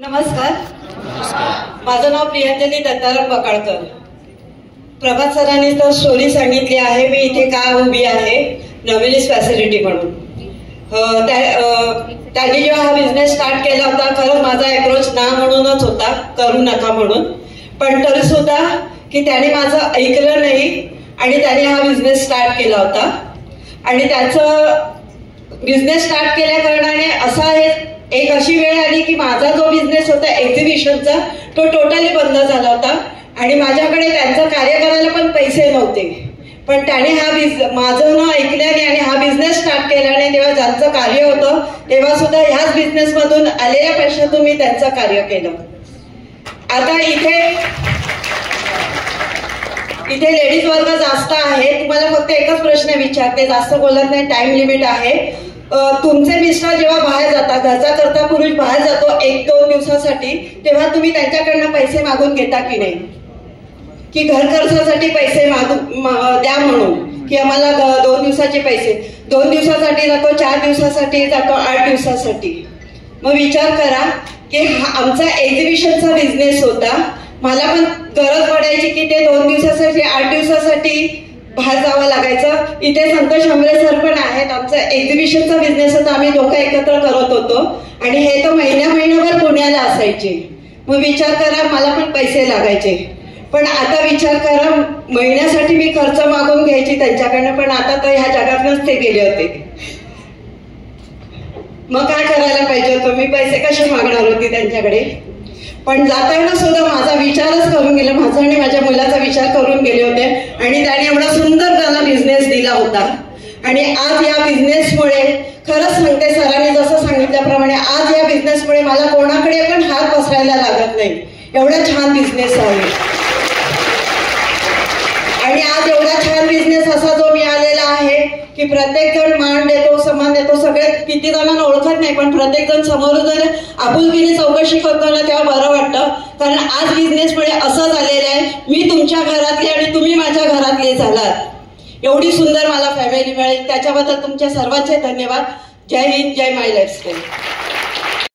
नमस्कार. माझं नाव प्रियांजली दत्ताराम बकाळकर. प्रभात सरांनी तर स्टोरी सांगितली आहे मी इथे का उभी आहे नॉमिनीज फॅसिलिटी म्हणून. त्यांनी जेव्हा हा बिझनेस स्टार्ट केला होता खरंच माझा अप्रोच ना म्हणूनच होता, करू नका म्हणून. पण तरी सुद्धा की त्याने माझं ऐकलं नाही आणि त्याने हा बिझनेस स्टार्ट केला होता. आणि त्याचं बिझनेस स्टार्ट केल्या कारणाने असा एक अशी वेळ आली की माझा जो बिझनेस होता एक्झिबिशनचा तो टोटली बंद झाला होता आणि माझ्याकडे त्यांचं कार्य करायला पण पैसे नव्हते. पण त्याने माझं न ऐकल्याने आणि हा बिझनेस स्टार्ट केल्याने तेव्हा ज्यांचं कार्य होतं तेव्हा सुद्धा ह्याच बिझनेसमधून आलेल्या पैशातून मी त्यांचं कार्य केलं. आता इथे लेडीज वर्ग जास्त आहे. तुम्हाला फक्त एकच प्रश्न विचारते, जास्त बोलत नाही, टाइम लिमिट आहे. तुमचे मिस्टर जेव्हा बाहेर जातात, घरचा करता पुरुष बाहेर जातो 1-2 दिवसासाठी, तेव्हा तुम्ही त्यांच्याकडनं पैसे मागून घेता की नाही? की घर खर्चासाठी पैसे द्या म्हणून की आम्हाला 2 दिवसाचे पैसे, 2 दिवसासाठी जातो, 4 दिवसासाठी जातो, 8 दिवसासाठी. मग विचार करा की आमचा एक्झिबिशनचा बिझनेस होता. मला पण गरज पडायची की ते 2 दिवसासाठी 8 दिवसासाठी बाहेर जावं लागायचं. इथे संतोष आंबरे सर पण आहेत. आमचा एक्झिबिशनचा बिझनेस होता, आम्ही दोघं एकत्र करत होतो आणि हे तर महिन्याभर पुण्याला असायचे. मग विचार करा मला पण पैसे लागायचे. पण आता विचार करा महिन्यासाठी मी खर्च मागून घ्यायची त्यांच्याकडनं, पण आता तर ह्या जगातनच ते गेले होते. मग काय करायला पाहिजे होतं, मी पैसे कसे मागणार होते त्यांच्याकडे. पण जाताना सुद्धा माझा विचारच करून गेले, माझा आणि माझ्या मुलाचा विचार करून गेले होते आणि त्याने एवढा सुंदर त्याला बिझनेस दिला होता. आणि आज या बिझनेसमुळे खरंच सांगते, सरांनी जसं सांगितल्याप्रमाणे आज या बिझनेसमुळे मला कोणाकडे पण हात पसरायला लागत नाही. एवढा छान बिझनेस आहे आणि आज एवढा छान बिझनेस असा जो मिळालेला आहे की प्रत्येक जण मान देतो, सन्मान देतो. सगळे किती जणांना ओळखत नाही पण प्रत्येक जण समोर जर आपुलकीने चौकशी करतो ना तेव्हा बरं वाटतं. कारण आज बिझनेसमुळे असं झालेलं आहे, मी तुमच्या घरातले आणि तुम्ही माझ्या घरातले झालात. एवढी सुंदर मला फॅमिली मिळेल, त्याच्याबद्दल तुमच्या सर्वांचे धन्यवाद. जय हिंद, जय माय लाईफस्टाईल.